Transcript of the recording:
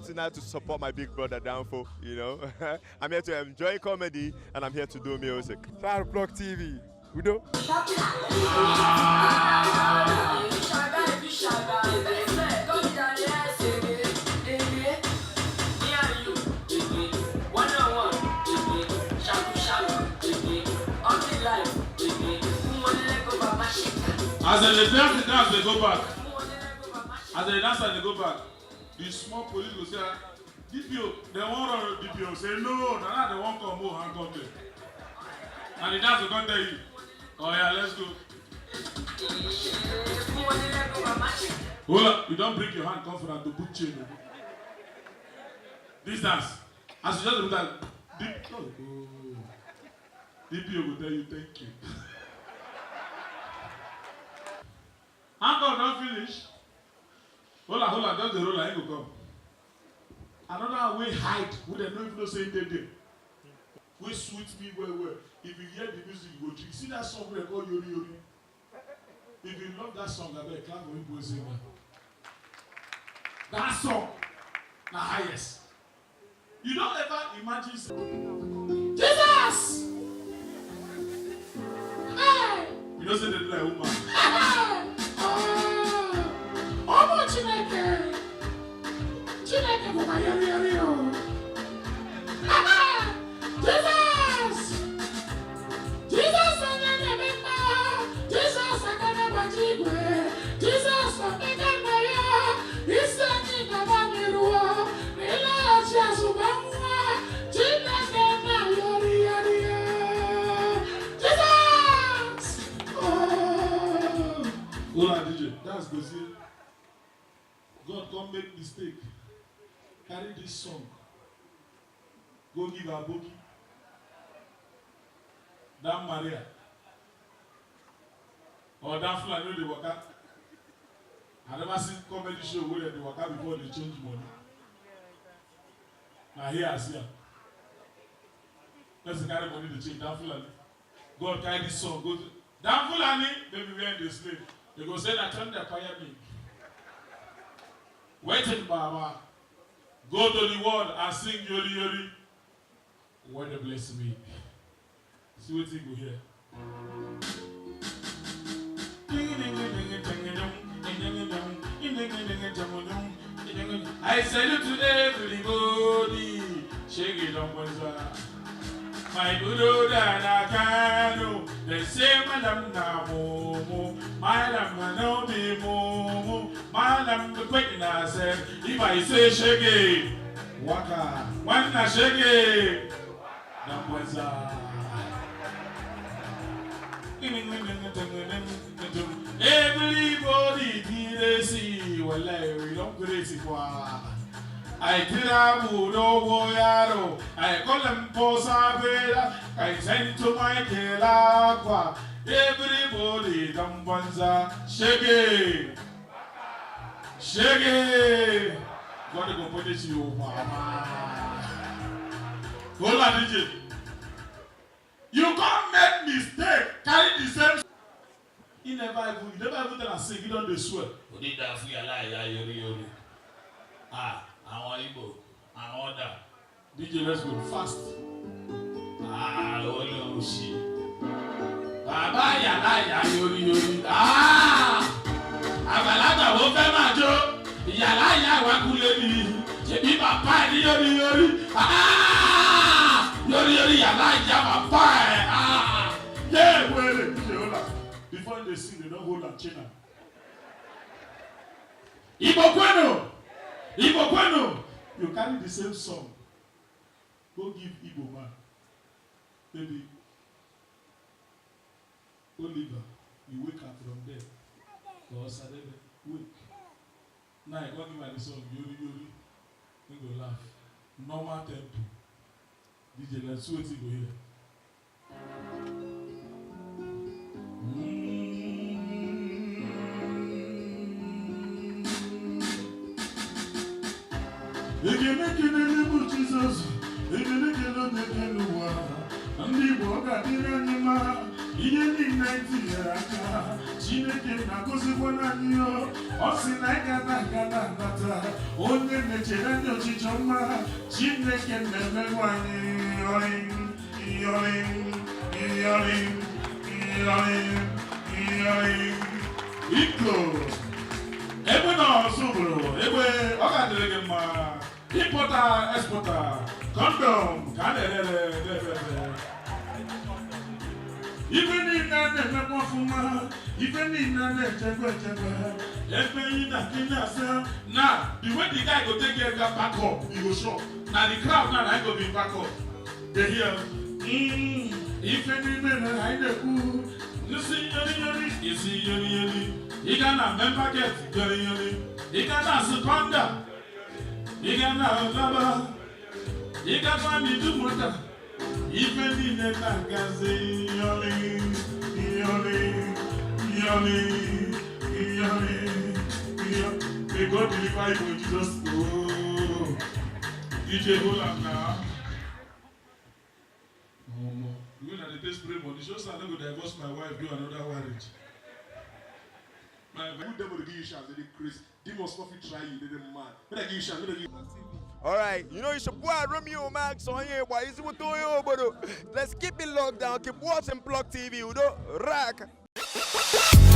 tonight to support my big brother Downfall. You know, I'm here to enjoy comedy and I'm here to do music. Fire Block TV. Udo. As they dance, they go back. As they dance, they go back. The small police will say, DPO, they won't run DPO. Say, no, they won't come more and come there. And the dance will come tell you, oh yeah, let's go. Hold up, you don't bring your hand confident to book chain. This dance, as you just do that, DPO will tell you, thank you. Uncle, don't finish. Hold on, just the roller, I go come. Another way hide, we don't even know say they did. We sweet me well. If you hear the music, you go drink. See that song we call Yori Yori? If you love that song, I bet clap for people sing that. That song, the highest. You don't ever imagine Jesus! Hey! You don't say they do like woman. Oh, Chineke! Chineke for my area. Jesus! Jesus, I never Jesus, I never Jesus, I never He's sending a man. Elijah Subamwa. Jesus! Oh! Hola, DJ. That's the thing. God don't make mistake. Carry this song. Go give a bookie. That Maria. Or that fly know the waka. I never seen comedy show where they waka before they change money. Now here I see her. Let's carry money to change that Fulani. God carry this song. Go to that Fulani, maybe we're in the slave. They go say that turn their fire me. Waiting, Baba. Go to the world and sing Yori Yori. What a bless me. See what you go here. I salute to everybody. Shake it up, my good old Anakano. They say, Madam Namomo. Madam no be momo. Madam the quickness said, if I say shake it, waka, one na shake it. Everybody did see well, we don't crazy for. I travel no boyaro. I call them Posa Vela. I send to my Kelaqua. Everybody Dambanza. Shaggy. Shaggy. What to go put it to you, Mama? Hold on, DJ. You can't make mistake. Carry the same. You never even tell us sing. You don't swear. You did that for your life, Yori. Ah. Àwọn Igbo, àwọn ọ̀dà. DJ, let's go fast. Olè òṣì. Bàbá yàrá Yori. Àgbàlagbà wo fẹ́ máa jó? Ìyàrá ìyá ìwákúlé ni. Ṣèbí bàbá ẹ̀ ní Yori. Yori yàrá ìyá bàbá ẹ̀. Yeah, wait. Before they sing, they don't hold and chain am. Igbo Kweno, you carry the same song. Go give Igbo man. Maybe Oliver, you wake up from there. Or Sadebe, wake. Now I go give her the song, Yori. We go laugh. Normal tempo. DJ, let's see what you go here. Jesus, Igbo ga-adịrị anyị mma ihe niile tinyere aka Chineke na-agọzikwa anyị ọ sị na anyị ga na-anata onye na-echere anyị ọchịchọ mma Chineke na-emerụ anyị Iko ebe na ọsụ bụrụ ebe ọ ga-adịrị gị mma importer exporter condom ka a na-elele n'efefe ife niile na-emekwa ọfụma ife niile na-echekwa ebe ị na-asị na the way the guy go take care of back up he go shock na the crowd now na go be back up dey hear ife niile na anyị na-ekwu isi yori ị ga na member get yori ị ga na seconda ị ga na laba ị ga na middle motor ife niile na-agazi yori may God deliver you in Jesus' name. DJ hold up now. When I dey spray money, shows I no go divorce my wife, do another marriage. Who devil give you chance? They Chris. Demons not fit try you. They mad. When I give you chance, when I give you. All right, you know it's your boy Romeo Max on here. Why is it with you, bro? Let's keep it locked down. Keep watching Plug TV. You know, rack.